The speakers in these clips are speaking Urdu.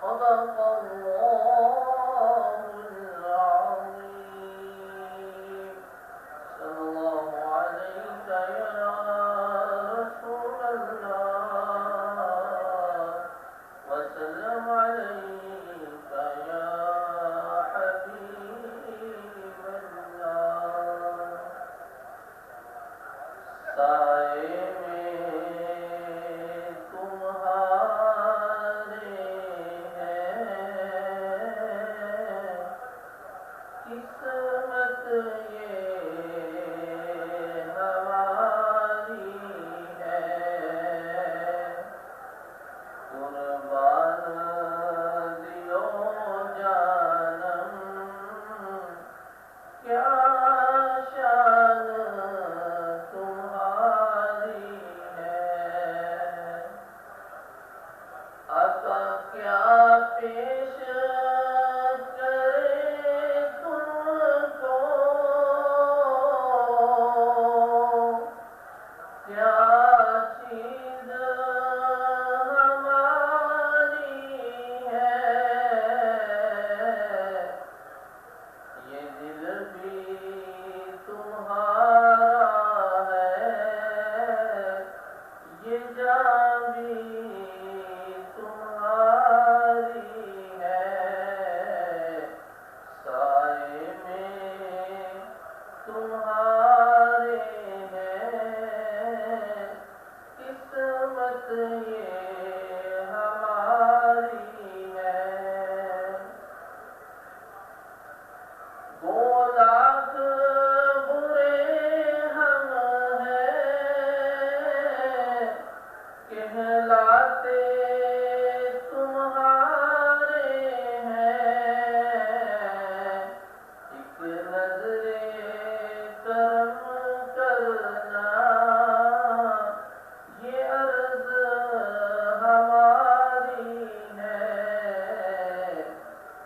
صدق الله العظيم. صلى الله عليك يا رسول الله، وسلم عليك يا حبيب الله. سائے میں تمہارے ہیں، قسمت یہ ہماری ہے. قربان دلو جانم کیا شان تمہاری ہے. آقا کیا پیش کرے تم کو، کیا چیز ہماری ہے. یہ دل بھی تمہارا ہے، یہ جان بھی تمہاری ہے. سائے میں تمہارے ہیں، قسمت یہ ہماری ہے. دو لاکھ برے ہم ہیں، کہلاتے تمہارے ہیں. ایک نظر کرم کرنا، یہ عرض ہماری ہے.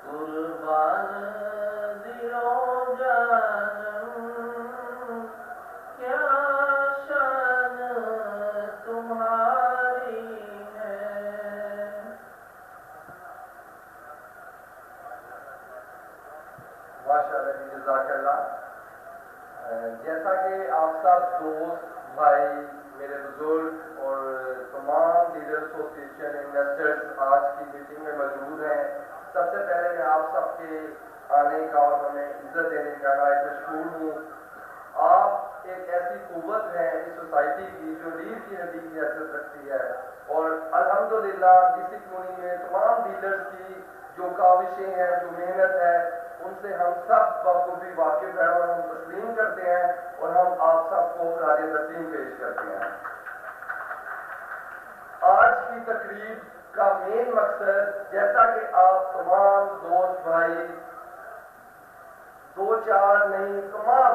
قربان دلو جانم کیا شان تمہاری ہے. ماشاء اللہ جی، جزاک اللہ. جیسا کہ آپ سب دوست بھائی، میرے بزرگ اور تمام ڈیلر ایسوسیشن انویسٹرز آج کی میٹنگ میں موجود ہیں، سب سے پہلے میں آپ سب کے آنے کا اور ہمیں عزت دینے کا نہایت مشکور ہوں. آپ ایک ایسی قوت ہے اس سوسائٹی کی جو ریڑھ کی ہڈی کی حیثیت رکھتی ہے، اور الحمدللہ ڈی کلونی میں تمام ڈیلرز کی جو کاوشیں ہیں، جو محنت ہے، ان سے ہم سب بخوبی واقف ہیں اور ہم تسلیم کرتے ہیں، اور ہم آپ سب کو خراج تسلیم پیش کرتے ہیں. آج کی تقریب کا مین مقصد، جیسا کہ آپ تمام دوست بھائی، دو چار نہیں تمام،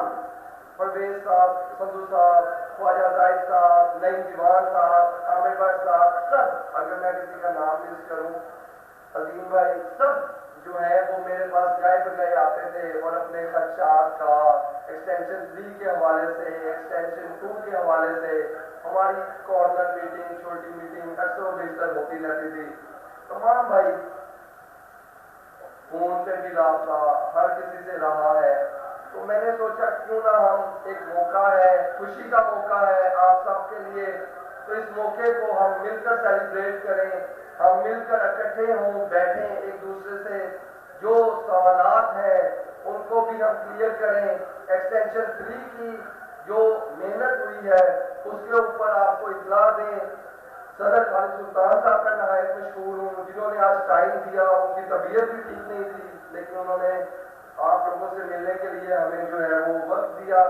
پرویز صاحب، سندھو صاحب، خواجہ زاہد صاحب، نعیم دیوان صاحب، عامر بٹ صاحب، سب اگر میں کسی کا نام لسٹ کروں، عظیم بھائی، سب جو ہے وہ میرے پاس گائے بگائے آتے تھے اور اپنے خدشات کا ایکسٹینشن 3 کے حوالے سے، ایکسٹینشن 2 کے حوالے سے، ہماری کارنر میٹنگ، چھوٹی میٹنگ اکثر و بیشتر ہوتی رہتی تھی. تمام بھائی فون پہ بھی رابطہ ہر کسی سے رہا ہے، تو میں نے سوچا کیوں نہ ہم ایک موقع ہے، خوشی کا موقع ہے آپ سب کے لیے، تو اس موقع کو ہم مل کر سیلیبریٹ کریں، ہم مل کر اکٹھے ہوں، بیٹھیں، ایک دوسرے سے جو سوالات ہیں ان کو بھی ہم کلیئر کریں. ایکسٹینشن 3 کی جو محنت ہوئی ہے اس کے اوپر آپ کو اطلاع دیں. صدر خالد سلطان صاحب کا نہایت مشہور ہوں، جنہوں نے آج ٹائم دیا. ان کی طبیعت بھی ٹھیک نہیں تھی، لیکن انہوں نے آپ لوگوں سے ملنے کے لیے ہمیں جو ہے وہ وقت دیا.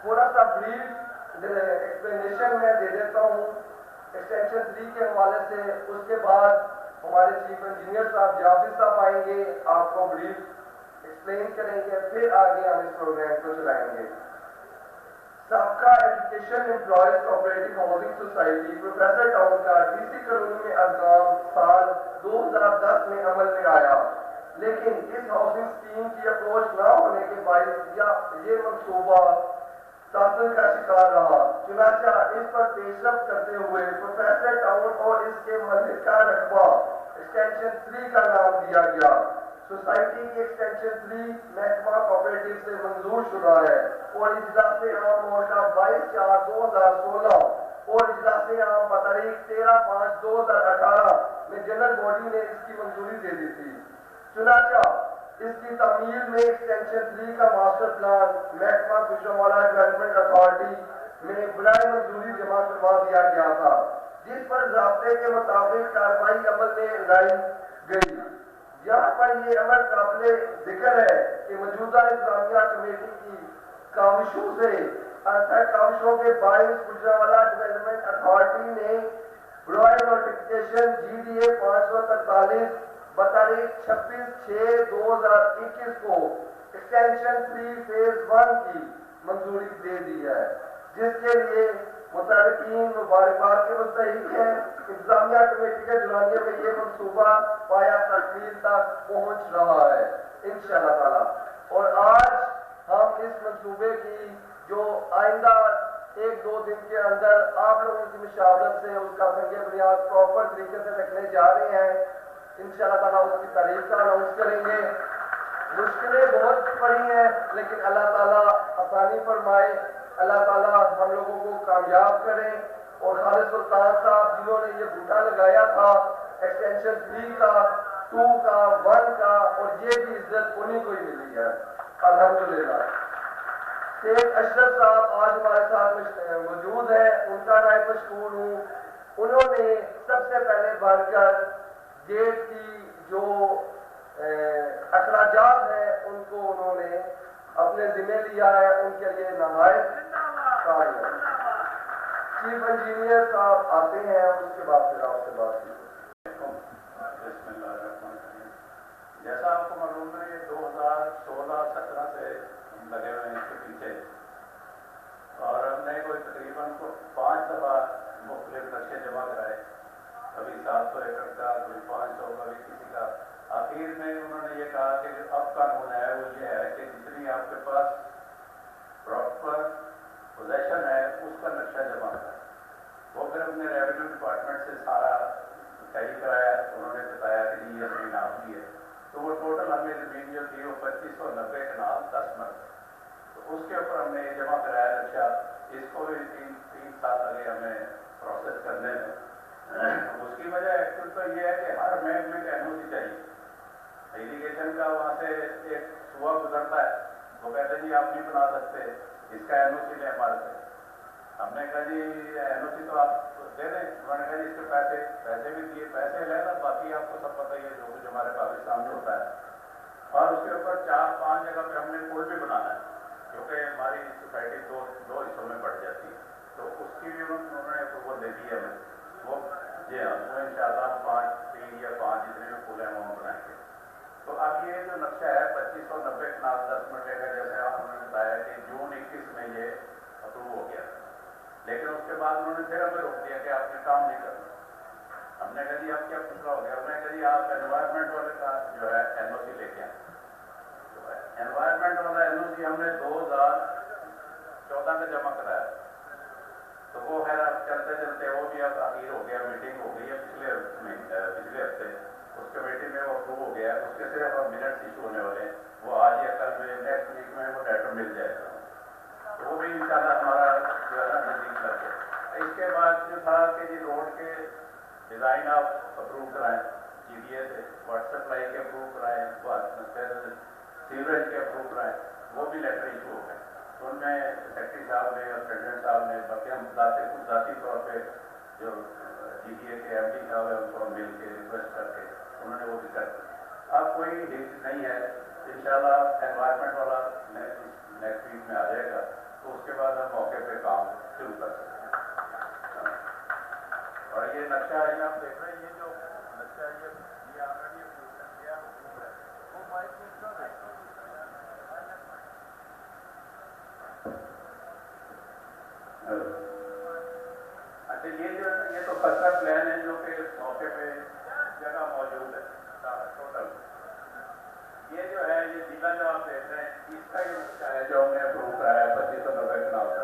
تھوڑا سا بریف ایکسپلینیشن میں دے دیتا ہوں ایکسٹینشن 3 کے حوالے سے. اس کے بعد ہمارے چیف انجینئر صاحب جعفر صاحب آئیں گے، آپ کو بریف ایکسپلین کریں گے، پھر آگے ہم اس پروگرام کو چلائیں گے. سابقہ education employees cooperative housing society professor town کا ڈی سی کالونی میں اقدام سال 2010 میں عمل میں آیا، لیکن اس ہاؤسنگ اسکیم کی اپروچ نہ ہونے کے باعث یہ منصوبہ تعطل کا شکار رہا. چنانچہ اس پر پیش رفت کرتے ہوئے پروفیسر ٹاؤن اور اس کے ملکہ رقبہ ایکسٹینشن 3 کا نام دیا گیا. سوسائٹی کی ایکسٹینشن 3 محکمہ کوآپریٹو سے منظور شدہ ہے اور اجلاس عام موقع 22/4/2016 اور اجلاس عام بتاریخ 13/5/2018 میں جنرل باڈی نے اس کی منظوری دے دی تھی. چنانچہ اس کی تعمیل میں ایکسٹینشن 3 کا ماسٹر پلان محکمہ گوجرانوالہ ڈیولپمنٹ اتھارٹی میں برائے منظوری جمع کروا دیا گیا تھا، جس پر ضابطے کے مطابق کارروائی عمل میں لائی گئی. یہاں پر یہ امر قابل ذکر ہے کہ موجودہ انتظامیہ کمیٹی کی کاوشوں کاوشوں کے باعث گوجرانوالہ ڈیولپمنٹ اتھارٹی نے برائے نوٹیفکیشن GDA 543 بتاریخ 26/6/2021 کو ایکسٹینشن 3 فیز 1 کی منظوری دے دی ہے، جس کے لیے متعلقین مبارکباد کے مستحق ہیں. انتظامیہ کمیٹی کے دورانیے میں یہ منصوبہ پایا تکمیل تک پہنچ رہا ہے انشاءاللہ تعالی. اور آج ہم اس منصوبے کی جو آئندہ 1-2 دن کے اندر آپ لوگوں کی مشاورت سے اس کا سنگ بنیاد پراپر طریقے سے رکھنے جا رہے ہیں. انشاءاللہ تعالیٰ اس کی تاریخ کا اناؤنس کریں گے. مشکلیں بہت پڑی ہیں لیکن اللہ تعالیٰ آسانی فرمائے. اللہ تعالیٰ ہم لوگوں کو کامیاب کرے. اور خالد سلطان صاحب جنہوں نے یہ بوٹا لگایا تھا ایکسٹینشن 3 کا 2 کا 1 کا، اور یہ بھی عزت انہیں کو ہی ملی ہے الحمدللہ. شیخ اشرف صاحب آج ہمارے ساتھ موجود ہیں، ان کا نائب مشکور ہوں. انہوں نے سب سے پہلے بڑھ کر گیٹ کی جو اخراجات ہیں ان کو انہوں نے اپنے ذمہ لیا ہے. ان کے لیے نہایت کامیاب. چیف انجینئر صاحب آتے ہیں اور اس کے بعد پھر آپ سے بات کی. جیسا آپ کو معلوم ہے یہ 2016-17 سے لگے ہوئے ہیں اس کے پیچھے، اور ہم نے کوئی تقریباً 5 دفعہ مختلف نقشے جمع کرائے. کبھی 700 ایکڑ کا، کبھی 500، کبھی کسی کا. آخر میں انہوں نے یہ کہا کہ جو اب قانون ہے وہ یہ ہے کہ جتنی آپ کے پاس پراپر پوزیشن ہے اس کا نقشہ جمع کریں. وہ پھر اپنے ریونیو ڈپارٹمنٹ سے سارا صحیح کرایا. انہوں نے بتایا کہ یہ اپنی نام کی ہے. تو وہ ٹوٹل ہمیں زمین جو تھی وہ 2590 کنال 10 مرل. تو اس کے اوپر ہم نے یہ جمع کرایا نقشہ. اس کو بھی 3 سال لگے ہمیں پروسیس کرنے میں. اس کی وجہ ایکچوئل تو یہ ہے کہ ہر محکمے کا NOC چاہیے. ایریگیشن کا وہاں سے ایک صوبہ گزرتا ہے، وہ کہتے ہیں جی آپ نہیں بنا سکتے، اس کا NOC لیں ہمارے سے. ہم نے کہا جی NOC تو آپ دے دیں. انہوں نے کہا جی اس کے پیسے بھی دیے، پیسے لے نا، باقی آپ کو سب پتہ ہی ہے جو کچھ ہمارے پاکستان میں ہوتا ہے. اور اس کے اوپر 4-5 جگہ پہ ہم نے پل بھی بنانا ہے کیونکہ ہماری سوسائٹی دو حصوں میں بڑھ جاتی ہے. تو اس کی بھی انہوں نے اپروول دے دی ہے ہمیں. وہ جی ہاں، وہ انشاءاللہ 3 یا 5 جتنے بھی پل ہیں وہ ہم بنائیں گے. تو اب یہ جو نقشہ ہے 2590 کنال 10 مرلے کا، جیسے آپ نے بتایا کہ جون 21 میں یہ اپروو ہو گیا. لیکن اس کے بعد انہوں نے پھر ہمیں روک دیا کہ آپ نے کام نہیں کرنا. ہم نے کہا جی آپ کیا مسئلہ ہو گیا؟ ہم نے کہا جی آپ انوائرمنٹ والے کا جو ہے NOC لے کے آئیں. انوائرمنٹ والا NOC ہم نے 2014 میں جمع کرایا. تو وہ خیر اب چلتے چلتے وہ بھی اب اخیر ہو گیا. میٹنگ ہو گئی ہے پچھلے ہفتے. اس کمیٹی میں وہ اپروو ہو گیا. اس کے صرف اب منٹس ایشو ہونے والے ہیں. وہ آج یا کل میں نیکسٹ ویک میں وہ لیٹر مل جائے گا. تو وہ بھی انشاءاللہ ہمارا جو ہے نا نزدیک کر کے. اس کے بعد جو تھا کہ جی روڈ کے ڈیزائن آپ اپروو کرائیں GDA سے، واٹر سپلائی کے اپروو کرائیں، پھر سیوریج کے اپروو کرائیں. وہ بھی لیٹر ایشو ہو گئے. تو ان میں سیکرٹری صاحب نے اور پریزیڈنٹ صاحب نے، باقی ہم ذاتی طور پہ جو GDA کے MD صاحب ہیں ان کو مل کے ریکویسٹ کر کے انہوں نے وہ بھی کر دیا. اب کوئی ہچ نہیں ہے. انشاءاللہ انوائرمنٹ والا نیکسٹ ویک میں آ جائے گا. تو اس کے بعد ہم موقع پہ کام شروع کر سکتے ہیں. اور یہ نقشہ ہے آپ دیکھ رہے ہیں، یہ جو نقشہ ہے یہ آلریڈی اپروو کر دیا ہے. وہ مائک اچھا یہ تو خطرہ پلان ہے جو کہ موقع پہ جگہ موجود ہے ٹوٹل. یہ جو ہے یہ ضلع جو آپ دیکھ رہے ہیں اس کا یہ نقشہ ہے جو ہم نے اپروو کرایا 2590 کنال کا.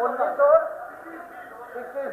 1921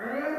20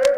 1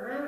3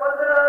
15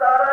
17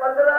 15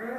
20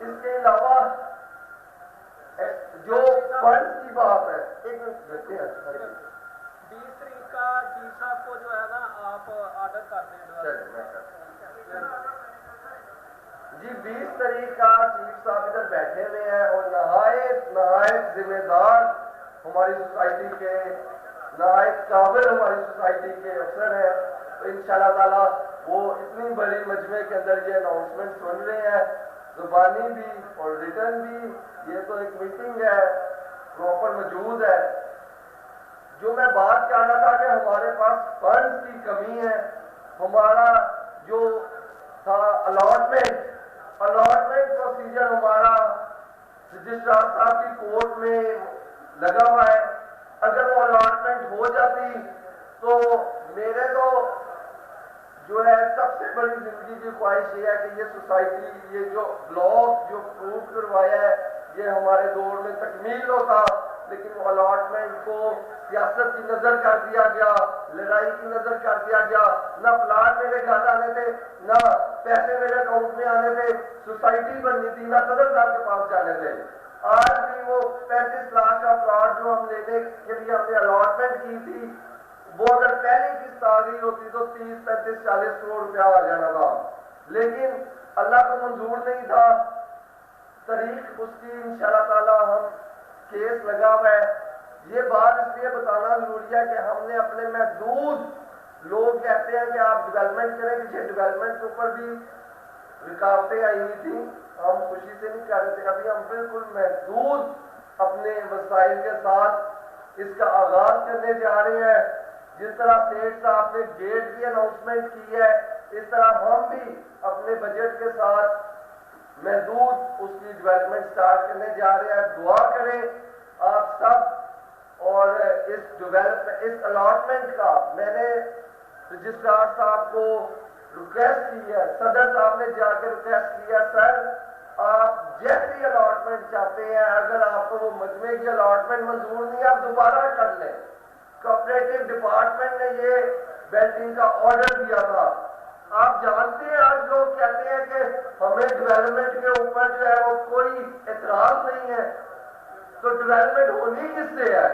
اس کے علاوہ جو فنڈ کی بات ہے، ایک منٹ دیتے ہیں 20 تاریخ کا چیف صاحب کو جو ہے نا آپ آرڈر کر دیں. جی 20 تاریخ کا چیف صاحب ادھر بیٹھے ہوئے ہیں اور نہایت ذمہ دار ہماری سوسائٹی کے، نہایت قابل ہماری سوسائٹی کے افسر ہیں. تو انشاءاللہ تعالیٰ وہ اتنی بڑی مجمع کے اندر یہ اناؤنسمنٹ سن رہے ہیں، زبانی بھی اور ریٹرن بھی. یہ تو ایک میٹنگ ہے، پراپر موجود ہے. جو میں بات کر رہا تھا کہ ہمارے پاس فنڈز کی کمی ہے. ہمارا جو تھا الاٹمنٹ پروسیجر ہمارا رجسٹرار صاحب کی کورٹ میں لگا ہوا ہے. اگر وہ الاٹمنٹ ہو جاتی تو میرے تو جو ہے سب سے بڑی زندگی کی خواہش یہ ہے کہ یہ سوسائٹی، یہ جو بلاک جو پروو کروایا ہے، یہ ہمارے دور میں تکمیل ہوتا. لیکن وہ الاٹمنٹ کو سیاست کی نظر کر دیا گیا، لڑائی کی نظر کر دیا گیا. نہ پلاٹ میرے گھر آنے تھے، نہ پیسے میرے اکاؤنٹ میں آنے تھے. سوسائٹی بننی تھی، نہ صدر صاحب کے پاس جانے تھے. آج بھی وہ 35 لاکھ کا پلاٹ جو ہم لینے کے لیے ہم نے الاٹمنٹ کی تھی، وہ اگر پہلی قسط آ گئی ہوتی تو 30 35 40 کروڑ روپیہ آ جانا تھا. لیکن اللہ کو منظور نہیں تھا. تاریخ اس کی انشاءاللہ تعالی ہم کیس لگا ہوا ہے. یہ بات اس لیے بتانا ضروری ہے کہ ہم نے اپنے محدود، لوگ کہتے ہیں کہ آپ ڈیولپمنٹ کریں، کہ ڈیولپمنٹ کے اوپر بھی رکاوٹیں آئی ہوئی تھیں. ہم خوشی سے نہیں کر رہے تھے. ابھی ہم بالکل محدود اپنے وسائل کے ساتھ اس کا آغاز کرنے جا رہے ہیں. جس طرح سیٹ صاحب نے گیٹ کی اناؤنسمنٹ کی ہے، اس طرح ہم بھی اپنے بجٹ کے ساتھ محدود اس کی ڈیولپمنٹ سٹارٹ کرنے جا رہے ہیں. دعا کریں آپ سب. اور اس الاٹمنٹ کا میں نے رجسٹرار صاحب کو ریکویسٹ کی ہے، صدر صاحب نے جا کے ریکویسٹ کیا، سر آپ جیسی الاٹمنٹ چاہتے ہیں، اگر آپ کو وہ مجمع کی الاٹمنٹ منظور نہیں ہے آپ دوبارہ کر لیں. کوآپریٹو ڈپارٹمنٹ نے یہ بیلٹنگ کا آرڈر دیا تھا. آپ جانتے ہیں آج لوگ کہتے ہیں کہ ہمیں ڈیولپمنٹ کے اوپر جو ہے وہ کوئی اعتراض نہیں ہے. تو ڈیولپمنٹ ہونی کس سے ہے؟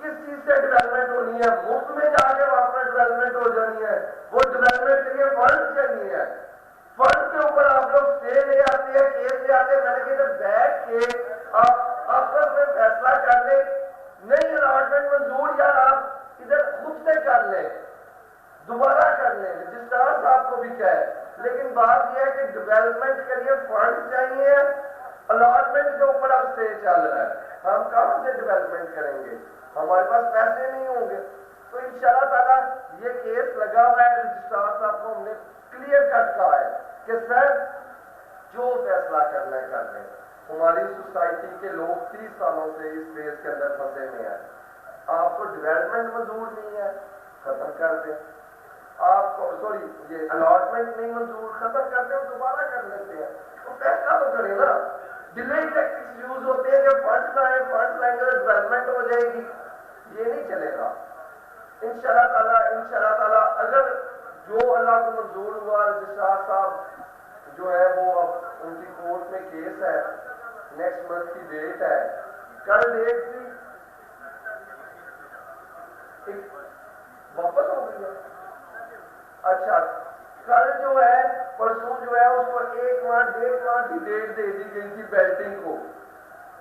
کس چیز سے ڈیولپمنٹ ہونی ہے؟ مفت میں جا کے وہاں پر ڈیولپمنٹ ہو جانی ہے. وہ ڈیولپمنٹ کے لیے فنڈ چاہیے ہے. فنڈ کے اوپر آپ لوگ اسٹے لے آتے ہیں، کیس لے آتے ہیں. میں نے کہا ادھر بیٹھ کے آپ آپس میں فیصلہ کر لیں. نہیں الاٹمنٹ منظور، یار آپ ادھر خود سے کر لیں، دوبارہ کر لیں. رجسٹرار صاحب کو بھی کہے. لیکن بات یہ ہے کہ ڈیولپمنٹ کے لیے فنڈ چاہیے. الاٹمنٹ کے اوپر اب اسٹے چل رہا ہے. ہم کہاں سے ڈیولپمنٹ کریں گے؟ ہمارے پاس پیسے نہیں ہوں گے. تو انشاءاللہ تعالیٰ یہ کیس لگا ہوا ہے. رجسٹرار صاحب کو ہم نے کلیئر کٹ کہا ہے کہ سر جو فیصلہ کرنا ہے کر لیں. ہماری سوسائٹی کے لوگ 30 سالوں سے اس فیز کے اندر پھنسے ہوئے ہیں. آپ کو ڈیولپمنٹ منظور نہیں ہے، ختم کر دیں. آپ کو یہ الاٹمنٹ نہیں منظور، ختم کر دیں، دوبارہ کر لیتے ہیں. تو فیصلہ تو کریں نا. ڈیلے ٹیکٹکس یوز ہوتے ہیں کہ فنڈ لائیں گے ڈیولپمنٹ ہو جائے گی. یہ نہیں چلے گا. انشاءاللہ تعالیٰ اگر جو اللہ کو منظور ہوا، رجسٹرار صاحب جو ہے وہ اب ان کی کورٹ میں کیس ہے، نیکسٹ منتھ کی ڈیٹ ہے. کل ڈیٹ تھی، واپس ہو گئی ہے. اچھا کل جو ہے پرسوں جو ہے اس کو 1 ماہ 1.5 ماہ کی ڈیٹ دے دی گئی تھی بیلٹنگ کو.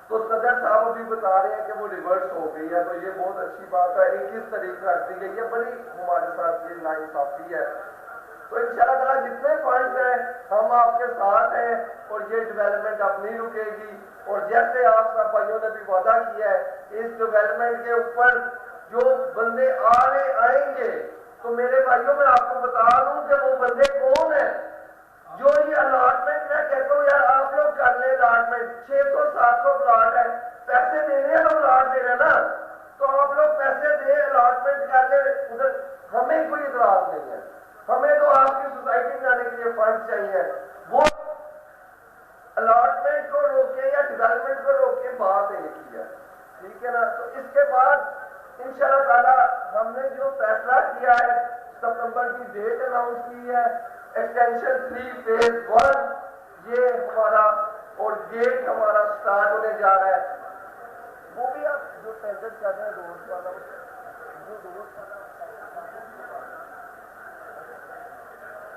تو صدر صاحب ابھی بتا رہے ہیں کہ وہ ریورس ہو گئی ہے. تو یہ بہت اچھی بات ہے. 21 تاریخ رکھ دی گئی ہے. بڑی ہمارے ساتھ یہ ناانصافی ہے. تو انشاءاللہ تعالیٰ جتنے فنڈز ہیں ہم آپ کے ساتھ ہیں اور یہ ڈیولپمنٹ اب نہیں رکے گی. اور جیسے آپ سب بھائیوں نے بھی وعدہ کیا ہے اس ڈیولپمنٹ کے اوپر جو بندے آئیں گے، تو میرے بھائیوں میں آپ کو بتا دوں کہ وہ بندے کون ہیں جو یہ الاٹمنٹ. میں کہتا ہوں یار آپ لوگ کر لیں الاٹمنٹ. 600-700 پلاٹ ہے، پیسے دینے ہیں تو پلاٹ دے رہے نا. تو آپ لوگ پیسے دیں، الاٹمنٹ کر لیں. ادھر ہمیں کوئی اعتراض نہیں ہے. ہمیں تو آپ کی سوسائٹی میں آنے کے لیے فنڈ چاہیے. وہ الاٹمنٹ کو روکے یا ڈیولپمنٹ کو روکے، بات ایک ہی ہے. ٹھیک ہے نا. تو اس کے بعد انشاءاللہ تعالیٰ ہم نے جو فیصلہ کیا ہے، ستمبر کی ڈیٹ اناؤنس کی ہے. ایکسٹینشن 3 فیز 1 یہ ہمارا اور گیٹ ہمارا سٹارٹ ہونے جا رہا ہے. وہ بھی آپ جو ٹینڈر کر رہے ہیں روڈ والا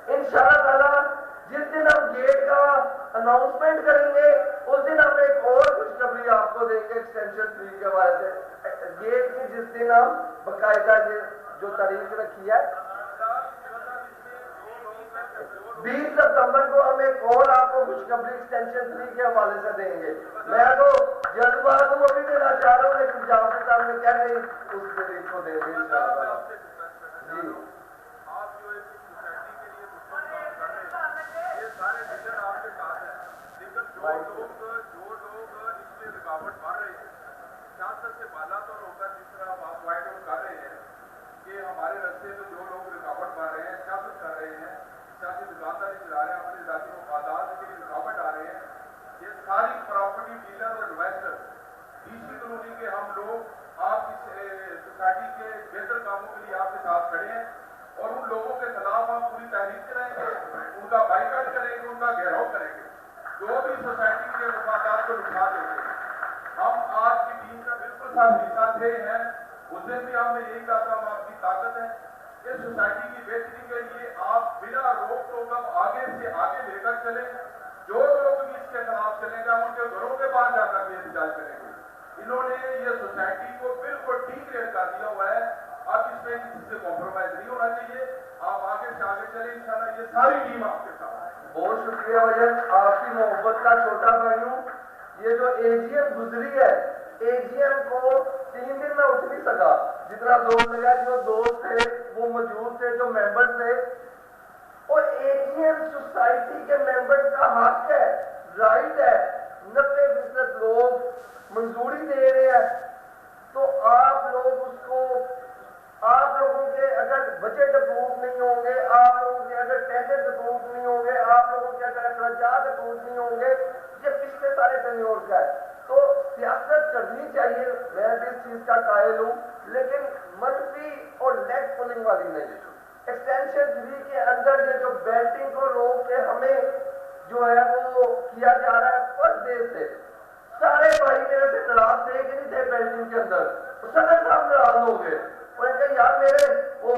ان شاء اللہ تعالیٰ جس دن ہم گیٹ کا اناؤنسمنٹ کریں گے اس دن ہم ایک اور خوشخبری آپ کو دیں گے ایکسٹینشن 3 کے حوالے سے. گیٹ کی جس دن ہم باقاعدہ یہ جو تاریخ رکھی ہے 20 ستمبر کو ہم ایک اور آپ کو خوشخبری ایکسٹینشن 3 کے حوالے سے دیں گے. میں تو جذبات کو بھی دینا چاہ رہا ہوں لیکن جعفر صاحب نے کیا نہیں اس تاریخ کو دیں گے انشاءاللہ. جی ہمارے رستے میں جو لوگ رکاوٹ بن رہے ہیں سیاست کر رہے ہیں سیاسی دکانداری چلا رہے ہیں اپنے ذاتی مفادات کے لیے رکاوٹ آ رہے ہیں یہ ساری پراپرٹی ڈیلر اور انویسٹر ڈی سی کالونی کے ہم لوگ آپ کی سوسائٹی کے بہتر کاموں کے لیے آپ کے ساتھ کھڑے ہیں اور ان لوگوں کے خلاف ہم پوری تحریک کریں گے ان کا بائیکاٹ کریں گے ان کا گھیراؤ کریں گے جو بھی سوسائٹی کے مفادات کو نقصان دیں گے. ہم آج کی ٹیم کا بالکل ساتھ حصہ تھے ہیں اس دن بھی ہم نے یہی کہا تھا ہم آپ کی طاقت ہے اس سوسائٹی کی بہتری کے لیے آپ بنا روک ٹوک اب آگے سے آگے لے کر چلیں. جو لوگ بھی اس کے خلاف چلیں گے ہم ان کے گھروں کے باہر جا کر بھی احتجاج کریں گے. انہوں نے یہ سوسائٹی کو بالکل ٹھیک ریٹ کر دیا ہوا ہے. اب اس میں کسی سے کمپرومائز نہیں ہونا چاہیے. آپ آگے سے آگے چلیں انشاءاللہ یہ ساری ٹیم آپ کے ساتھ. بہت شکریہ وجن آپ کی محبت کا چھوٹا بھائی ہوں. یہ جو اے جی ایم گزری ہے اے جی ایم کو 3 دن میں اٹھ نہیں سکا جتنا زور لگا. جو دوست تھے وہ موجود تھے جو ممبر تھے اور اے جی ایم سوسائٹی کے ممبر کا حق ہے رائٹ ہے. 90% لوگ منظوری دے رہے ہیں تو آپ لوگ اس کو آپ لوگوں کے اگر بجٹ اپروو نہیں ہوں گے آپ لوگوں کے اگر ٹینڈر اپروو نہیں ہوں گے آپ لوگوں کے اگر اخراجات اپروو نہیں ہوں گے یہ پچھلے سارے ٹینیور کا ہے. تو سیاست کرنی چاہیے میں بھی اس چیز کا قائل ہوں لیکن منفی اور لیگ پولنگ والی نہیں. ایکسٹینشن 3 کے اندر یہ جو بیلٹنگ کو روک کے ہمیں جو ہے وہ کیا جا رہا ہے فرسٹ ڈے سے سارے بھائی میرے سے ناراض تھے کہ نہیں تھے بیلٹنگ کے اندر صدر صاحب ناراض ہو گئے اور ان کہ یار میرے وہ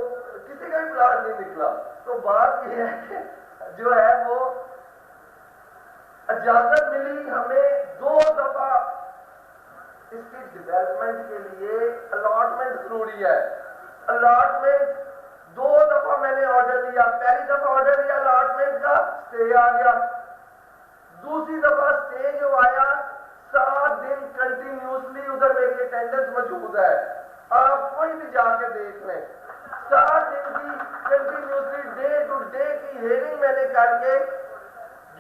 کسی کا بھی پلاٹ نہیں نکلا. تو بات یہ ہے کہ جو ہے وہ اجازت ملی ہمیں 2 دفعہ اس کی ڈیولپمنٹ کے لیے الاٹمنٹ ضروری ہے. الاٹمنٹ 2 دفعہ میں نے آرڈر لیا. پہلی دفعہ آرڈر لیا الاٹمنٹ کا اسٹے آ گیا. دوسری دفعہ اسٹے جو آیا 7 دن کنٹینیوسلی ادھر میری اٹینڈنس موجود ہے. آپ کوئی بھی جا کے دیکھ لیں 7 دن کی کنٹینیوسلی ڈے ٹو ڈے کی ہیئرنگ میں نے کر کے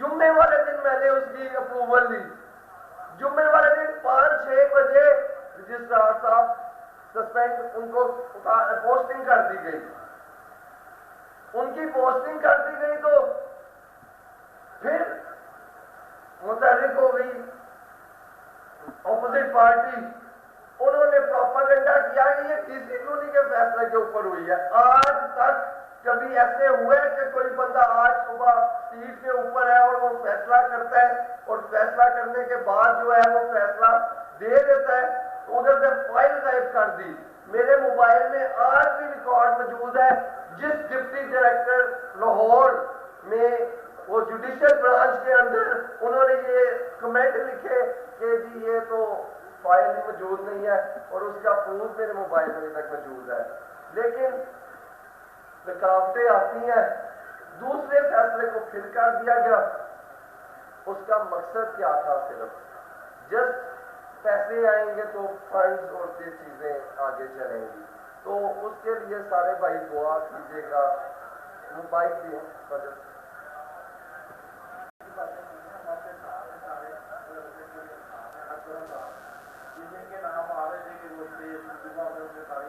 جمعے والے دن میں نے اس کی اپروول لی. جمعے والے دن 5-6 بجے رجسٹرار صاحب سسپینڈ ان کو پوسٹنگ کر دی گئی. ان کی پوسٹنگ کر دی گئی تو پھر متحرک ہو گئی اپوزٹ پارٹی. انہوں نے پروپیگنڈا کیا کہ یہ ڈی سی کالونی کے فیصلے کے اوپر ہوئی ہے. آج تک کبھی ایسے ہوئے کہ کوئی بندہ آج صبح سیٹ کے اوپر ہے اور وہ فیصلہ کرتا ہے اور فیصلہ کرنے کے بعد جو ہے وہ فیصلہ دے دیتا ہے تو ادھر سے فائل غائب کر دی. میرے موبائل میں آج بھی ریکارڈ موجود ہے جس ڈپٹی ڈائریکٹر لاہور میں وہ جوڈیشل برانچ کے اندر انہوں نے یہ کمنٹ لکھے کہ جی یہ تو فائل ہی موجود نہیں ہے اور اس کا پروف میرے موبائل میں تک موجود ہے. لیکن رکاوٹیں آتی ہیں. دوسرے فیصلے کو پھر کر دیا گیا. اس کا مقصد کیا تھا؟ صرف جسٹ پیسے آئیں گے تو فنڈز اور یہ چیزیں آگے چلیں گی. تو اس کے لیے سارے بھائی دعا کیجیے گا. موبائل بھی جن کے نام آ رہے تھے کہ وہ ساری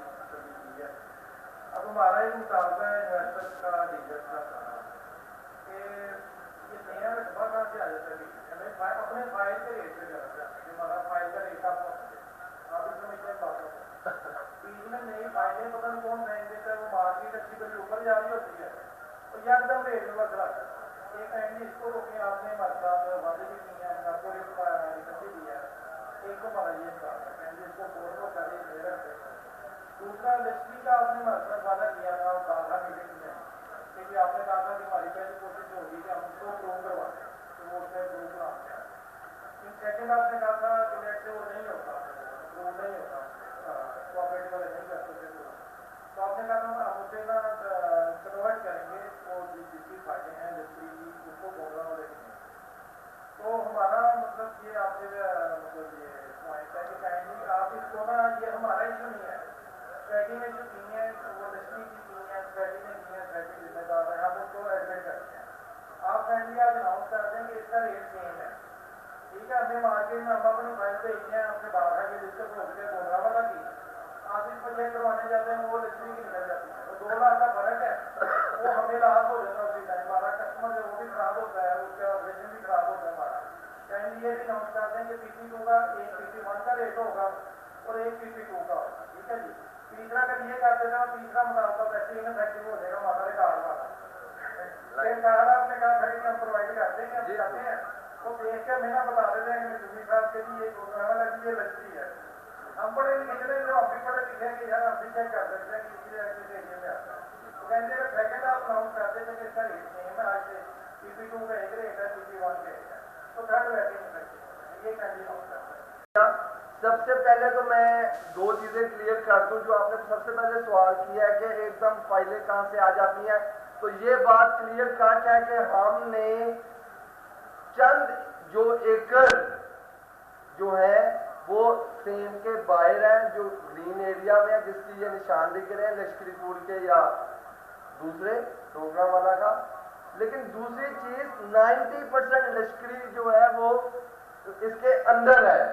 کی ہے. اب ہمارا یہ مطالبہ ہے انویسٹر کا ڈیلر کا کہ یہ نیا رقبہ کہاں سے آ جاتا ہے ہمیں اپنے فائل کے ریٹ پہ کرنا چاہتے ہیں. ہمارا فائل کا ریٹ آپ اس میں اتنے بات چیز میں نئی فائلیں پتہ نہیں کون بینک دیتا ہے وہ مارکیٹ اچھی کبھی اوپر جا رہی ہوتی ہے اور یکدم ریٹ میں بدلا ایک اینڈ اس کو روکے آپ نے ہمارے ساتھ وعدے بھی کیے ہیں آپ کو ریکمنڈ بھی دیا ہے ایک تو ہمارا یہ کام ہے اینڈ اس کو فور کو کر دے رکھتے دوسرا انڈسٹری کا آپ نے ہمارے ساتھ وعدہ کیا تھا بارہ میٹنگ میں کیونکہ آپ نے کہا تھا کہ ہماری پہلی کوشش ہوگی کہ ہم اس کو پروو کروا دیں تو وہ اس سے پروو کراتے ہیں سیکنڈ آپ نے کہا تھا کہ نیٹ سے وہ نہیں ہوتا پروو نہیں ہوتا کوآپریٹو والے نہیں کر سکتے تو آپ نے کہا تھا ہم اسے نا کنورٹ کریں گے وہ جتنی فائدے ہیں انڈسٹری کی اس کو بولنا والے تو ہمارا مطلب یہ آپ سے مطلب یہ پوائنٹ ہے کہ کائنڈلی آپ اس کو نا یہ ہمارا ایشو نہیں ہے اسٹریٹجی نے جو کی ہے وہ انڈسٹری کی ہے اسٹریٹجی نے کی ہے اسٹریٹجی ذمہ دار ہے ہم اس کو ایڈمٹ کرتے ہیں آپ کائنڈلی آج اناؤنس کر دیں کہ اس کا ریٹ سیم ہے ٹھیک ہے ہمیں مارکیٹ میں ہم اپنی فائل بھیجتے ہیں اپنے باہر کی ڈسکس ہو کے بولنا والا کی آپ اس کو چیک کروانے جاتے ہیں وہ انڈسٹری کی نکل جاتی ہے وہ 2 لاکھ کا فرق ہے وہ ہمیں لاس ہو جاتا ہے اسی ٹائم ہمارا کسٹمر جو وہ بھی خراب ہوتا ہے اس کا آپریشن بھی خراب ہوتا ہے ہمارا کائنڈلی یہ بھی اناؤنس کرتے ہیں کہ PP2 کا ایک PP1 کا ریٹ ہوگا اور ایک PP2 کا ہوگا ٹھیک ہے جی تیسرا اگر یہ کر دینا تیسرا مطابق ویسے ہی افیکٹو ہو جائے گا ہمارا ریکارڈ والا کارڈ آپ نے کہا تھا کہ ہم پرووائڈ کرتے ہیں ہم چاہتے ہیں تو دیکھ کے ہمیں نہ بتا دیتے ہیں کہ جمی صاحب کے لیے یہ لچتی ہے ہم بڑے لکھنے جو ہم بھی پڑھے لکھے کہ یار ہم بھی چیک کر سکتے ہیں کہ کسی ایریے میں آتا ہے تو کہیں گے سیکنڈ آپ اناؤنس کرتے تھے کہ اس کا ریٹ سیم ہے آج سے PP2 کا ایک ریٹ ہے PP1 کا ایک ہے تو تھرڈ ویسے نہیں یہ کہیں اناؤنس کرتے ہیں سب سے پہلے تو میں 2 چیزیں کلیئر کر دوں جو آپ نے سب سے پہلے سوال کیا ہے کہ ایک دم فائلیں کہاں سے آ جاتی ہیں تو یہ بات کلیئر کٹ ہے کہ ہم نے چند جو ایکڑ جو ہے وہ سیم کے باہر ہیں جو گرین ایریا میں ہے جس کی یہ نشان دکھ رہے ہیں لشکری پور کے یا دوسرے پروگرام والا کا لیکن دوسری چیز 90% لشکری جو ہے وہ اس کے اندر ہے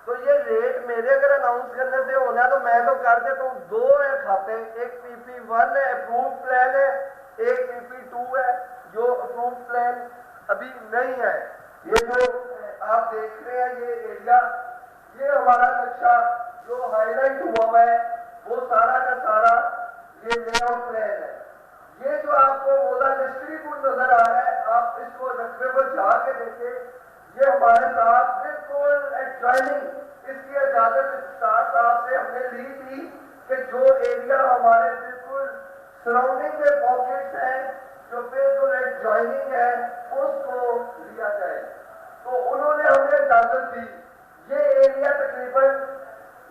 تو یہ ریٹ میرے اگر اناؤنس کرنے سے ہونا تو میں تو کر دیتا ہوں 2 ہے کھاتے ایک PP1 ہے اپروو پلان ہے ایک PP2 ہے جو اپروو پلان ابھی نہیں ہے یہ جو آپ دیکھ رہے ہیں یہ ایریا یہ ہمارا نقشہ جو ہائی لائٹ ہوا ہے وہ سارا کا سارا یہ لے آؤٹ پلان ہے یہ جو آپ کو مولا لشکری پور نظر آ رہا ہے آپ اس کو رقبے پر جا کے دیکھیں یہ ہمارے ساتھ بالکل ایڈجوائننگ اس کی اجازت اسٹار صاحب سے ہم نے لی تھی کہ جو ایریا ہمارے بالکل سراؤنڈنگ میں پاکٹس ہیں جو بالکل ایڈجوائننگ ہے اس کو لیا جائے تو انہوں نے ہمیں اجازت دی یہ ایریا تقریباً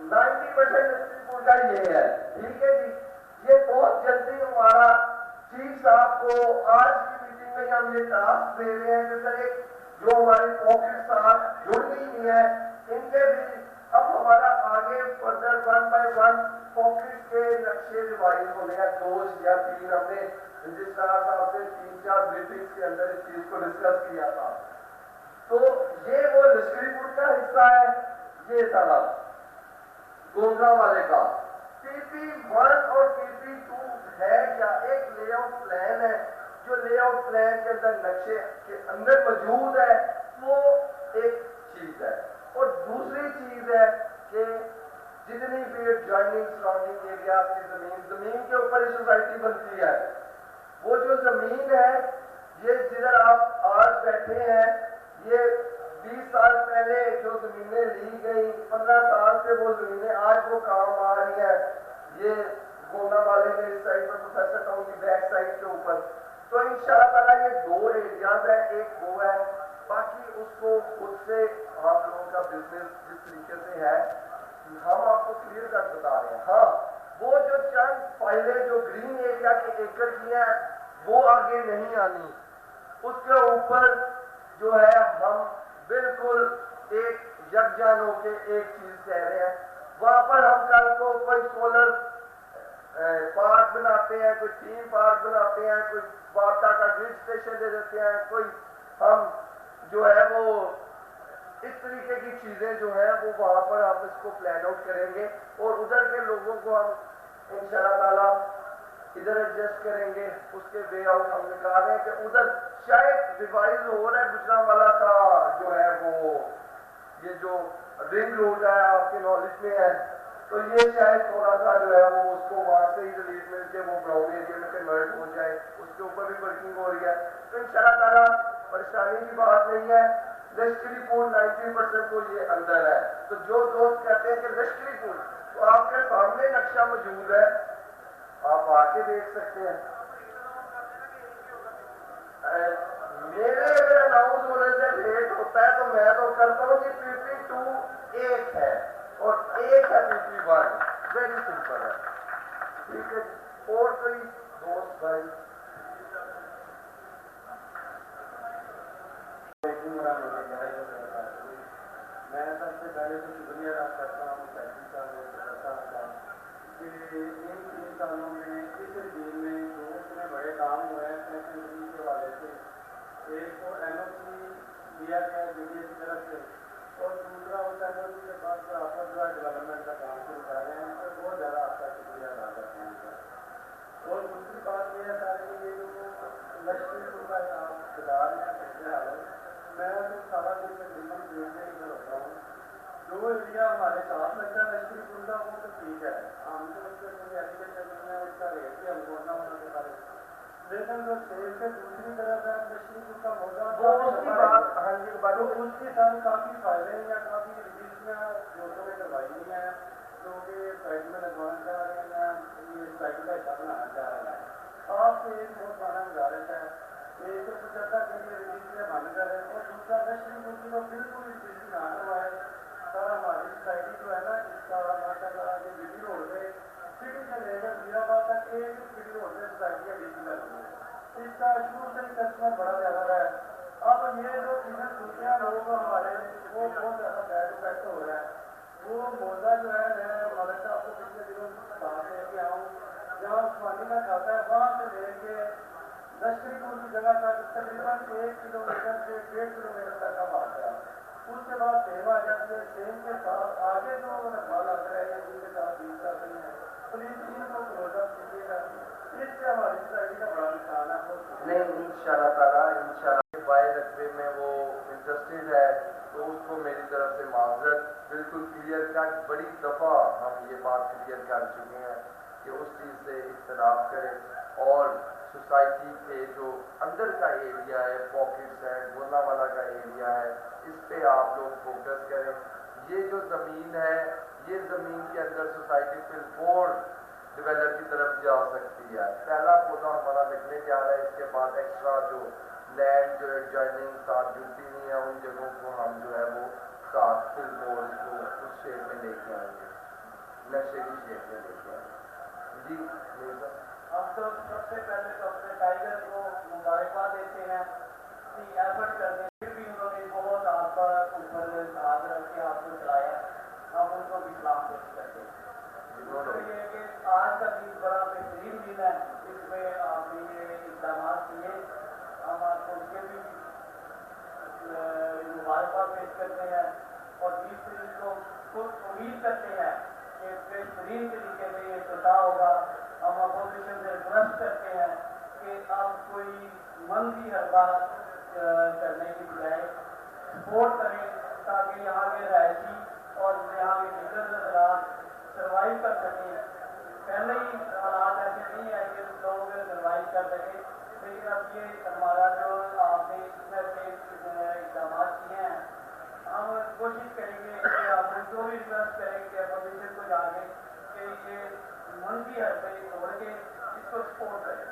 90% لشکری کا یہ ہے ٹھیک ہے جی یہ بہت جلدی ہمارا چیف صاحب کو آج کی میٹنگ میں ہم یہ ٹاسک دے رہے ہیں کہ سر ایک جو ہماری پاکٹ ساتھ جڑ گئی ہیں ان کے بھی اب ہمارا آگے فردر 1 by 1 پاکٹ کے نقشے ریوائز ہونے ہیں 2 یا 3 ہم نے رجسٹرار صاحب سے 3-4 بریفنگز کے اندر اس چیز کو ڈسکس کیا تھا تو یہ وہ لشکری پور کا حصہ ہے یہ سارا گونگا والے کا PP1 اور PP2 ہے کیا ایک لے آؤٹ پلان ہے جو لے آؤٹ پلان کے اندر نقشے کے اندر موجود ہے وہ ایک چیز ہے اور دوسری چیز ہے کہ جتنی بھی جوائننگ سراؤنڈنگ ایریا کی زمین کے اوپر یہ سوسائٹی بنتی ہے وہ جو زمین ہے یہ جدھر آپ آج بیٹھے ہیں یہ 20 سال پہلے جو زمینیں لی گئی 15 سال سے وہ زمینیں آج وہ کام آ رہی ہیں یہ گونا والے میں اس سائڈ پر پروفیسر ٹاؤن کی بیک سائڈ کے اوپر تو انشاءاللہ تعالیٰ یہ 2 ایریاز ہیں ایک وہ ہے باقی اس کو خود سے آپ لوگوں کا بزنس جس طریقے سے ہے ہم آپ کو کلیئر کر بتا رہے ہیں ہاں وہ جو چند فائلیں جو گرین ایریا کے ایکڑ کی ہیں وہ آگے نہیں آنی اس کے اوپر جو ہے ہم بالکل ایک یکجان ہو کے ایک چیز کہہ رہے ہیں وہاں پر ہم کل کو کوئی سولر پارک بناتے ہیں کوئی تھیم پارک بناتے ہیں کوئی باٹا کا گرڈ اسٹیشن دے دیتے ہیں کوئی ہم جو ہے وہ اس طریقے کی چیزیں جو ہیں وہ وہاں پر ہم اس کو پلان آؤٹ کریں گے اور ادھر کے لوگوں کو ہم انشاءاللہ تعالیٰ ادھر ایڈجسٹ کریں گے اس کے وے آؤٹ ہم نکال رہے ہیں کہ ادھر شاید ریوائز ہو رہا ہے گجرانوالہ کا جو ہے وہ یہ جو رنگ روڈ ہے آپ کے نالج میں ہے تو یہ شاید تھوڑا سا جو ہے وہ اس کو وہاں سے ہی ریلیف مل کے وہ براؤن ایریا میں کنورٹ ہو جائے، اس کے اوپر بھی ورکنگ ہو رہی ہے. تو انشاءاللہ تعالیٰ پریشانی کی بات نہیں ہے. لشکری پول 90% تو یہ اندر ہے. تو جو دوست کہتے ہیں کہ لشکری پول، تو آپ کے سامنے نقشہ موجود ہے، آپ آ کے دیکھ سکتے ہیں. میرے اگر اناؤنس ہونے سے لیٹ ہوتا ہے تو میں تو کرتا ہوں کہ PP2 ایک ہے اور ایک ہے PP1. ویری سمپل ہے. ٹھیک ہے. اور کوئی دوست بھائی؟ میں سب سے پہلے تو شکریہ ادا کرتا ہوں سیکٹری صاحب کہ ان 3 سالوں میں اس دن میں جو اتنے بڑے کام ہوئے ہیں سیکنڈری کے حوالے سے، ایک تو NOC دیا گیا BDA کی طرف سے، اور دوسرا اس NOC کے بعد آپ جو ہے ڈیولپمنٹ کا کام شروع کر رہے ہیں، تو بہت زیادہ آپ کا شکریہ ادا کرتے ہیں. اور دوسری بات یہ ہے سر کہ یہ جو لشکری پور کا آپ ادار میں میں تو سارا دن تقریباً دیکھنے ہی ہوتا ہوں. جو ایریا ہمارے ساتھ لگتا ہے لشکری پور کا وہ تو ٹھیک ہے، ہم تو اس کے لیے ایجوکیشن نہیں ہے، اس کا ریٹ بھی ہم بولنا ہونا کے بارے میں، لیکن جو سیل سے دوسری طرف ہے لشکری پور کا موضوع اس کی بات اس کی سر کافی فائدے ہیں، کافی رجسٹریاں دوستوں نے کروائی ہوئی ہیں جو کہ سائٹ میں لگوانا چاہ رہے ہیں، یہ سائٹ کا حصہ بنانا چاہ رہے ہیں. آپ سے ایک بہت بڑا گزارش ہے، ایک تو 75 کے لیے رجسٹریاں بند کریں، اور دوسرا لشکری پور کی تو بالکل رجسٹری نہ کروائے. سر ہماری سوسائٹی جو ہے نا اس کا ماشاء اللہ یہ جی روڈ پہ سٹی سے لے کر وزیرآباد تک ایک سٹی روڈ پہ سوسائٹی ہے ڈی لگی ہے. اس کا شروع سے ہی کسٹمر بڑا زیادہ رہا ہے. اب یہ جو چیزیں سوچیاں لوگ ہمارے وہ بہت زیادہ بیڈ افیکٹ ہو رہا ہے. وہ موضوع جو ہے میں مالک صاحب کو پچھلے دنوں بات لے کے آؤں، جہاں عثمانی کا کھاتا ہے وہاں سے لے کے لشکری پور کی جگہ تک تقریباً 1 کلومیٹر سے 1.5 کلومیٹر تک کا واقعہ. اس کے بعد سیم آ جاتی ہے، سیم کے ساتھ آگے جو رقبہ لگ رہے ہیں جن کے ساتھ بیچ کرتے ہیں، پلیز ان کو کلوز اپ کیجیے گا. اس سے ہماری سوسائٹی کا بڑا نقصان ہے. نہیں انشاءاللہ تعالیٰ انشاءاللہ بائی رقبے میں وہ انٹرسٹڈ ہے تو اس کو میری طرف سے معذرت. بالکل کلیئر کٹ، بڑی دفعہ ہم یہ بات کلیئر کر چکے ہیں کہ اس چیز سے اختلاف کریں، اور سوسائٹی کے جو اندر کا ایریا ہے، پاکٹس ہے، گولا والا کا ایریا ہے، اس پہ آپ لوگ فوکس کریں. یہ جو زمین ہے، یہ زمین کے اندر سوسائٹی پھر اور ڈیولپ کی طرف جا سکتی ہے. پہلا پودا ہمارا لگنے جا رہا ہے، اس کے بعد ایکسٹرا جو لینڈ جو ایڈجوائننگ ساتھ جڑتی نہیں ہے ان جگہوں کو ہم جو ہے وہ ساتھ پھر اور اس کو اس شیپ میں لے کے آئیں گے، نقشے کی شیپ میں لے کے آئیں گے. جی ہم تو سب سے پہلے تو اپنے ٹائیگر کو مبارکباد دیتے ہیں کہ ایفرٹ کرتے ہیں، پھر بھی انہوں نے بہت آپ کا اوپر ہاتھ رکھ کے آپ کو چلایا، ہم ان کو بھی سلام پیش کرتے ہیں. دوسرا یہ ہے کہ آج کا دن بڑا بہترین دن ہے، اس میں آپ نے یہ اقدامات کیے، ہم آپ کو اس کے بھی مبارکباد پیش کرتے ہیں. اور تیسری کو خود امید کرتے ہیں کہ بہترین طریقے سے یہ افتتاح ہوگا. ہم اپوزیشن سے ریکویسٹ کرتے ہیں کہ آپ کوئی منفی حربہ کرنے کی بجائے سپورٹ کریں تاکہ یہاں کے رہائشی اور یہاں کے بزنس حضرات سروائیو کر سکیں. پہلے ہی حالات ایسے نہیں ہے کہ لوگ سروائیو کر سکیں، لیکن اب یہ ہمارا جو آپ نے اس میں سے اقدامات کیے ہیں، ہم کوشش کریں گے کہ آپ کو بھی ریکویسٹ کریں گے اپوزیشن کو جا کے کہ یہ منفی حربے توڑ کے اس کو سپورٹ کریں.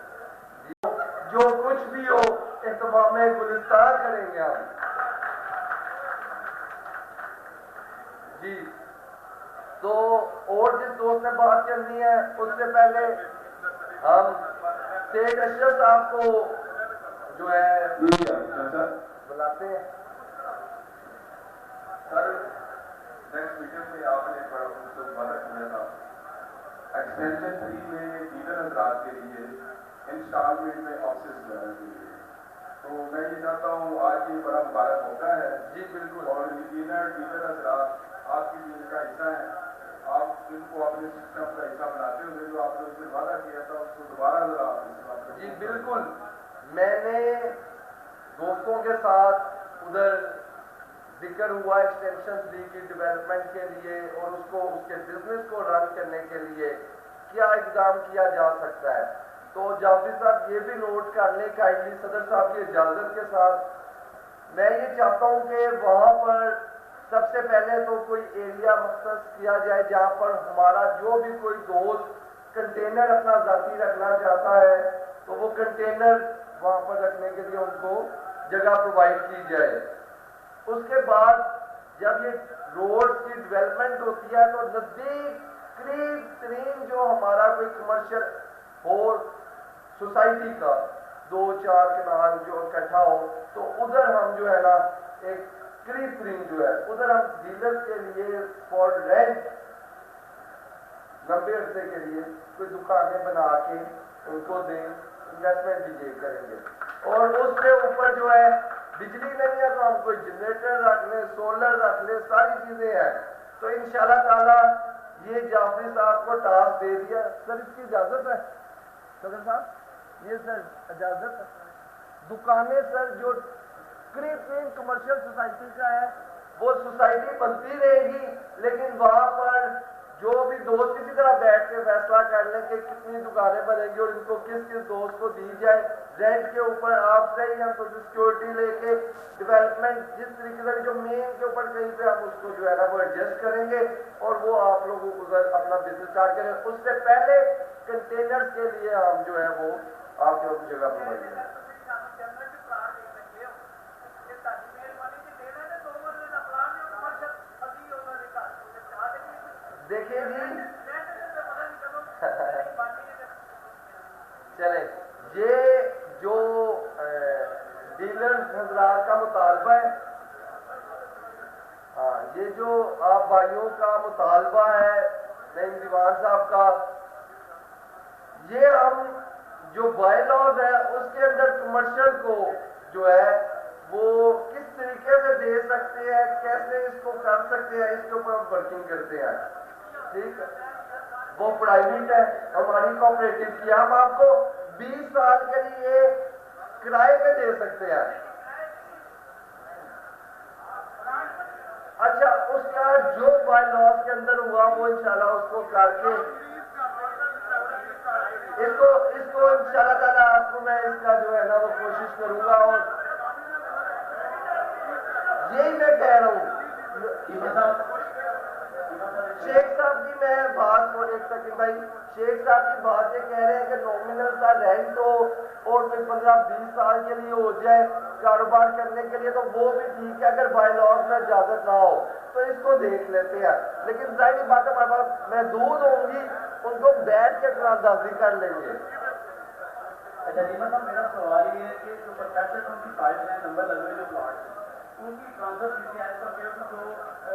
جو کچھ بھی ہو اہتمام گلستان کریں گے ہم. جی تو اور جس دوست نے بات کرنی ہے اس سے پہلے ہم سید اشرف صاحب کو جو ہے بلاتے ہیں. سر نیکسٹ میٹنگ میں آپ نے بڑا خوبصورت وعدہ کیا تھا ایکسٹینشن 3 میں ڈیلر حضرات کے لیے انسٹالمنٹ میں آفسز لانے کے لیے. تو میں یہ چاہتا ہوں آج یہ بڑا مبارک موقع ہے. جی بالکل. اور ڈیلر حضرات آپ کی ڈیل کا حصہ ہیں، آپ ان کو اپنے سسٹم کا حصہ بناتے ہوئے جو آپ نے اس سے وعدہ کیا تھا اس کو دوبارہ ذرا آپ. جی بالکل. میں نے دوستوں کے ساتھ ادھر ذکر ہوا ایکسٹینشن 3 کی ڈیولپمنٹ کے لیے اور اس کو اس کے بزنس کو رن کرنے کے لیے کیا اقدام کیا جا سکتا ہے. تو جعفری صاحب یہ بھی نوٹ کر لیں کائنڈلی صدر صاحب کی اجازت کے ساتھ. میں یہ چاہتا ہوں کہ وہاں پر سب سے پہلے تو کوئی ایریا مختص کیا جائے جہاں پر ہمارا جو بھی کوئی دوست کنٹینر اپنا ذاتی رکھنا چاہتا ہے تو وہ کنٹینر وہاں پر رکھنے کے لیے ان کو جگہ پرووائڈ کی جائے. اس کے بعد جب یہ روڈ کی ڈیولپمنٹ ہوتی ہے تو نزدیک قریب ترین جو ہمارا کوئی کمرشل ہو سوسائٹی کا 2-4 کنال جو اکٹھا ہو تو ادھر ہم جو ہے نا ایک قریب ترین جو ہے ادھر ہم ڈیلر کے لیے فار رینٹ لمبے عرصے کے لیے کوئی دکانیں بنا کے ان کو دیں, انویسٹمنٹ بھی یہ کریں گے. اور اس کے اوپر جو ہے بجلی نہیں ہے تو ہم کوئی جنریٹر رکھ لیں, سولر رکھ لیں, ساری چیزیں ہیں. تو انشاءاللہ تعالی یہ جعفری صاحب کو ٹاسک دے دیا. سر اس کی اجازت ہے صدر صاحب, یہ سر اجازت ہے. دکانیں سر جو قریب ترین کمرشل سوسائٹی کا ہے وہ سوسائٹی بنتی رہے گی, لیکن وہاں پر جو بھی دوست اسی طرح بیٹھ کے فیصلہ کر لیں کہ کتنی دکانیں بنیں گی اور ان کو کس کس دوست کو دی جائے. رینٹ کے اوپر آپ سے ہی ہم تو سیکورٹی لے کے ڈیولپمنٹ جس طریقے سے جو مین کے اوپر کہیں پہ ہم اس کو جو ہے نا وہ ایڈجسٹ کریں گے اور وہ آپ لوگوں کو ادھر اپنا بزنس اسٹارٹ کریں. اس سے پہلے کنٹینرز کے لیے ہم جو ہے وہ آپ کے جگہ پر بھیجیں گے. دیکھیں جی چلیں, یہ جو ڈیلر حضرات کا مطالبہ ہے, ہاں یہ جو آپ بھائیوں کا مطالبہ ہے نعیم دیوان صاحب کا, یہ ہم جو بائی لاز ہے اس کے اندر کمرشل کو جو ہے وہ کس طریقے سے دے سکتے ہیں, کیسے اس کو کر سکتے ہیں, اس کے اوپر ہم ورکنگ کرتے ہیں. ٹھیک ہے, وہ پرائیویٹ ہے ہماری کوآپریٹو کی, ہم آپ کو 20 سال کے لیے کرائے پہ دے سکتے ہیں. اچھا اس کا جو بائی لاس کے اندر ہوا وہ انشاءاللہ اس کو کر کے اس کو انشاءاللہ تعالیٰ آپ کو میں اس کا جو ہے نا وہ کوشش کروں گا. اور یہی میں کہہ رہا ہوں شیخ صاحب کی میں بات کو ایک سیکنڈ بھائی, شیخ صاحب کی بات یہ کہہ رہے ہیں کہ نومینل کا رینٹ ہو اور کوئی 15-20 سال کے لیے ہو جائے کاروبار کرنے کے لیے, تو وہ بھی ٹھیک ہے اگر بائی لاس میں اجازت نہ ہو تو اس کو دیکھ لیتے ہیں. لیکن ظاہر بات ہمارے پاس محدود ہوں گی, ان کو بیٹھ کے اندازی کر لیں گے. اچھا نیما صاحب میرا سوال یہ ہے کہ جو پروفیسر ان کی فائل میں نمبر لگے ہوئے جو پلاٹ ان کی transfer fee as compare to جو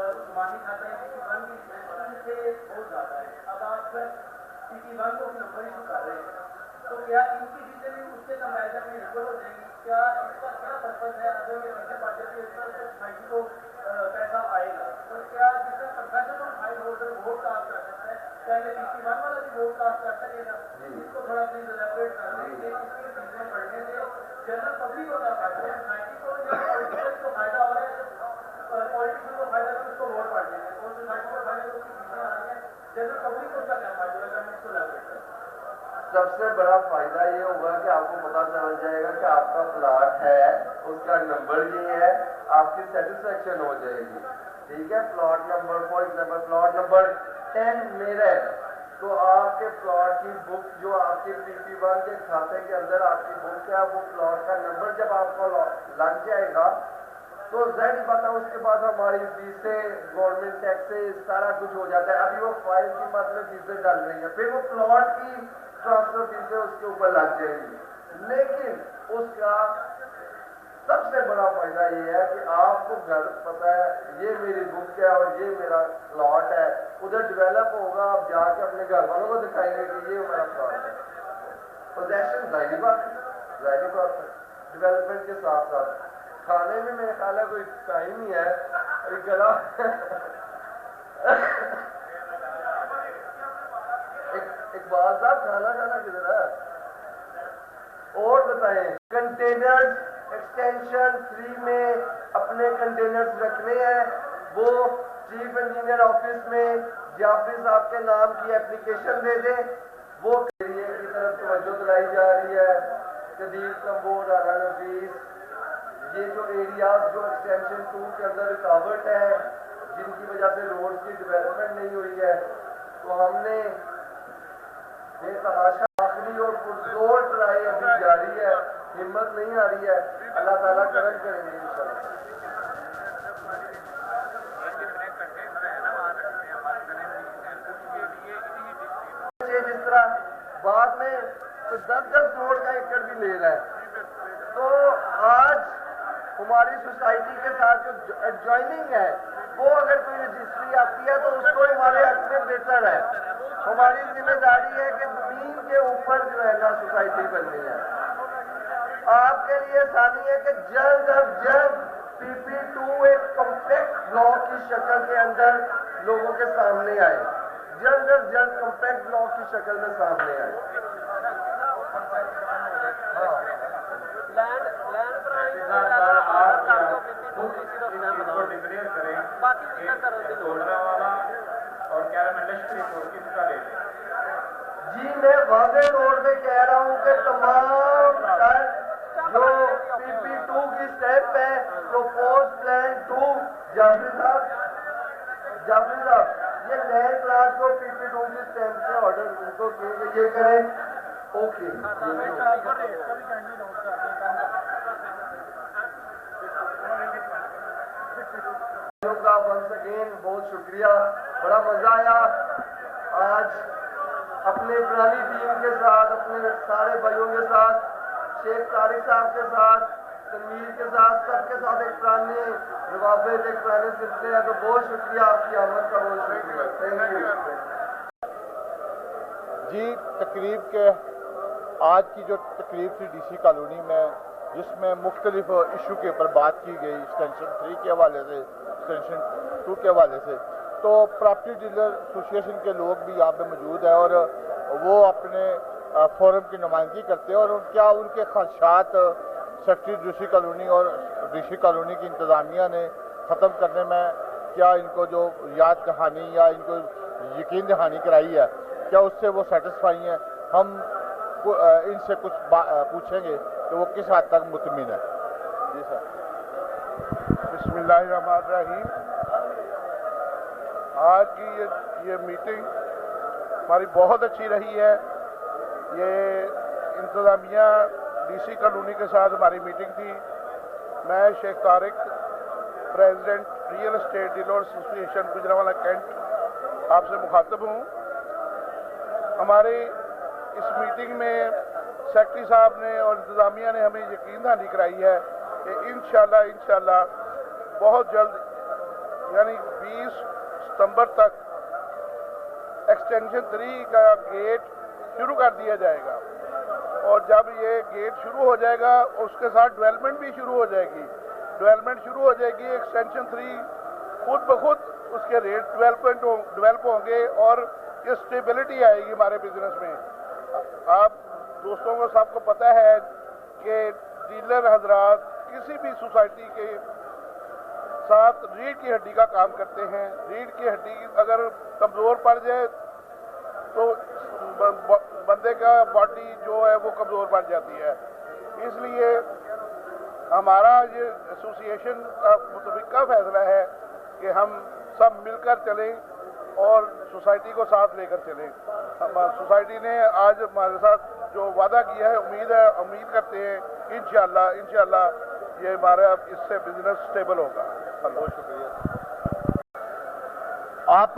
عثمانی کھاتے ہیں PT1 کی ان سے بہت زیادہ ہے. اب آپ PT1 کو نمبر ایشو کر رہے ہیں تو کیا ان کی چیزیں بھی اس کے کمپیریزن میں ایکول ہو جائیں گی؟ کیا اس کا کیا پرپز ہے اگر یہ پیسے پڑ جاتی ہے اس طرح سے سوسائٹی کو پیسہ آئے گا؟ تو کیا جس طرح پروفیسر اور فائل ہولڈر ووٹ کاسٹ کر سکتا ہے کیا یہ PT1 والا بھی ووٹ کاسٹ کر سکے گا؟ اس کو تھوڑا پلیز ایلیبریٹ کر دیں کہ اس کی چیزیں پڑھنے سے جنرل پبلک کو کیا فائدہ ہے, سوسائٹی کو یا پولیٹیکل کو فائدہ ہو رہا ہے, پولیٹیکل کو فائدہ ہے اس کو ووٹ پڑ جائیں گے اور سوسائٹی کو فائدہ ہے اس کی چیزیں آ رہی ہیں, جنرل پبلک کو کیا فائدہ ہوگا؟ اس کو ایلیبریٹ کریں. سب سے بڑا فائدہ یہ ہوگا کہ آپ کو پتا چل جائے گا کہ آپ کا پلاٹ ہے, اس کا نمبر یہ ہے, آپ کی سیٹسفیکشن ہو جائے گی. ٹھیک ہے, plot number for example plot number 10 میرا ہے تو آپ کے پلاٹ کی بک جو آپ کے PT1 کے کھاتے کے اندر آپ کی بک ہے, وہ پلاٹ کا نمبر جب آپ کو لگ جائے گا تو ظاہر بات ہے اس کے بعد ہماری فیسیں گورنمنٹ ٹیکسز سارا کچھ ہو جاتا ہے. ابھی وہ فائل کی مطلب فیسیں ڈال رہی ہیں, پھر وہ پلاٹ کی ٹرانسفر فیسیں اس کے اوپر لگ جائیں گی. لیکن اس کا سب سے بڑا فائدہ یہ ہے کہ آپ کو گھر پتہ ہے یہ میری بک ہے اور یہ میرا پلاٹ ہے, ادھر ڈیولپ ہوگا, آپ جا کے اپنے گھر والوں کو دکھائیں گے کہ یہ ہمارا پلاٹ ہے. پوزیشن ظاہری بات ہے ڈیولپمنٹ کے ساتھ ساتھ. کھانے میں میرے خیال ہے کوئی ٹائم ہی ہے گلا اقبال صاحب کھانا کدھر ہے؟ اور بتائیں کنٹینر ایکسٹینشن 3 میں اپنے کنٹینرز رکھنے ہیں وہ چیف انجینئر آفس میں جعفری صاحب کے نام کی اپلیکیشن دے دیں. وہ ایریا کی طرف توجہ دلائی جا رہی ہے. قدیر کمبور رانا نفیس یہ جو ایریاز جو ایکسٹینشن 2 کے اندر رکاوٹ ہے جن کی وجہ سے روڈ کی ڈیولپمنٹ نہیں ہوئی ہے تو ہم نے بے تحاشا آخری اور پرزور ٹرائی ابھی جاری ہے. ہمت نہیں آ رہی ہے. اللہ تعالیٰ کرم کریں گے انشاءاللہ. جس طرح بعد میں 10 کروڑ کا ایکڑ بھی لے رہا ہے تو آج ہماری سوسائٹی کے ساتھ جو ایڈجوائننگ ہے وہ اگر کوئی رجسٹری آتی ہے تو اس کو ہمارے حق میں بہتر ہے. ہماری ذمہ داری ہے کہ زمین کے اوپر جو ہے نا سوسائٹی بننی ہے. آپ کے لیے آسانی ہے کہ جلد از جلد PP2 ایک کمپیکٹ بلاک کی شکل کے اندر لوگوں کے سامنے آئے. جلد از جلد کمپیکٹ بلاک کی شکل میں سامنے آئے. جی میں واضح طور پہ کہہ رہا ہوں کہ تمام جو PP2 کی سٹیپ ہے پروپوز پلان 2 جعفری صاحب یہ نئے پلاٹ کو PP2 کی سٹیپ سے آرڈر ان کو یہ کریں. اوکے ونس اگین بہت شکریہ. بڑا مزہ آیا آج اپنے پرانی ٹیم کے ساتھ اپنے سارے بھائیوں کے ساتھ شیخ طارق صاحب کے ساتھ تنویر کے ساتھ سب کے ساتھ ایک پرانے روابط ایک پرانے سلسلے ہیں. تو بہت شکریہ آپ کی آمد کا. بہت شکریہ. Thank you. جی تقریب کے آج کی جو تقریب تھی ڈی سی کالونی میں جس میں مختلف ایشو کے اوپر بات کی گئی ایکسٹینشن 3 کے حوالے سے ایکسٹینشن 2 کے حوالے سے تو پراپرٹی ڈیلر ایسوسیشن کے لوگ بھی یہاں پہ موجود ہیں اور وہ اپنے فورم کی نمائندگی کرتے ہیں اور کیا ان کے خدشات سیکٹری ڈی سی کالونی اور ڈی سی کالونی کی انتظامیہ نے ختم کرنے میں کیا ان کو جو یاد دہانی یا ان کو یقین دہانی کرائی ہے کیا اس سے وہ سیٹسفائی ہیں. ہم ان سے کچھ پوچھیں گے کہ وہ کس حد تک مطمئن ہے. جی سر. بسم اللہ الرحمن الرحیم. آج کی یہ میٹنگ ہماری بہت اچھی رہی ہے. یہ انتظامیہ ڈی سی کالونی کے ساتھ ہماری میٹنگ تھی. میں Sheikh Tariq president real estate dealers association Gujranwala cantt آپ سے مخاطب ہوں. ہماری اس میٹنگ میں سیکرٹری صاحب نے اور انتظامیہ نے ہمیں یقین دہانی کرائی ہے کہ انشاءاللہ بہت جلد یعنی 20 ستمبر تک ایکسٹینشن 3 کا گیٹ شروع کر دیا جائے گا. اور جب یہ گیٹ شروع ہو جائے گا اس کے ساتھ ڈیولپمنٹ بھی شروع ہو جائے گی. ایکسٹینشن 3 خود بخود اس کے ریٹ ڈیولپ ہوں گے اور یہ اسٹیبلٹی آئے گی ہمارے بزنس میں. آپ دوستوں کو سب کو پتہ ہے کہ ڈیلر حضرات کسی بھی سوسائٹی کے ساتھ ریڑھ کی ہڈی کا کام کرتے ہیں. ریڑھ کی ہڈی اگر کمزور پڑ جائے تو بندے کا باڈی جو ہے وہ کمزور پڑ جاتی ہے. اس لیے ہمارا یہ ایسوسیشن کا متفقہ فیصلہ ہے کہ ہم سب مل کر چلیں اور سوسائٹی کو ساتھ لے کر چلیں. سوسائٹی نے آج ہمارے ساتھ جو وعدہ کیا ہے امید کرتے ہیں انشاءاللہ یہ ہمارا اس سے بزنس سٹیبل ہوگا. بہت شکریہ. آپ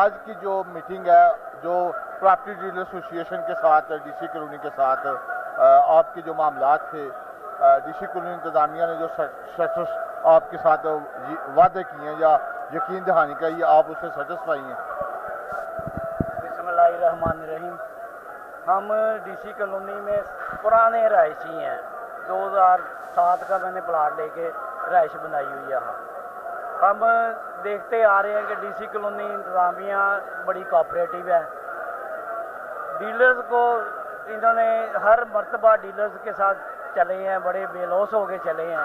آج کی جو میٹنگ ہے جو پراپرٹی ڈیلر ایسوسیشن کے ساتھ ڈی سی کالونی کے ساتھ آپ کے جو معاملات تھے ڈی سی کالونی انتظامیہ نے جو سیکٹرز آپ کے ساتھ وعدے کیے ہیں یا یقین دہانی کا یہ آپ اس سے سیٹسفائی ہیں. بسم اللہ الرحمن الرحیم. ہم ڈی سی کالونی میں پرانے رہائشی ہیں. 2007 کا میں نے پلاٹ لے کے رہائش بنائی ہوئی ہے. ہم دیکھتے آ رہے ہیں کہ ڈی سی کالونی انتظامیہ بڑی کوآپریٹیو ہے. ڈیلرز کو انہوں نے ہر مرتبہ ڈیلرز کے ساتھ چلے ہیں, بڑے بے لوس ہو کے چلے ہیں.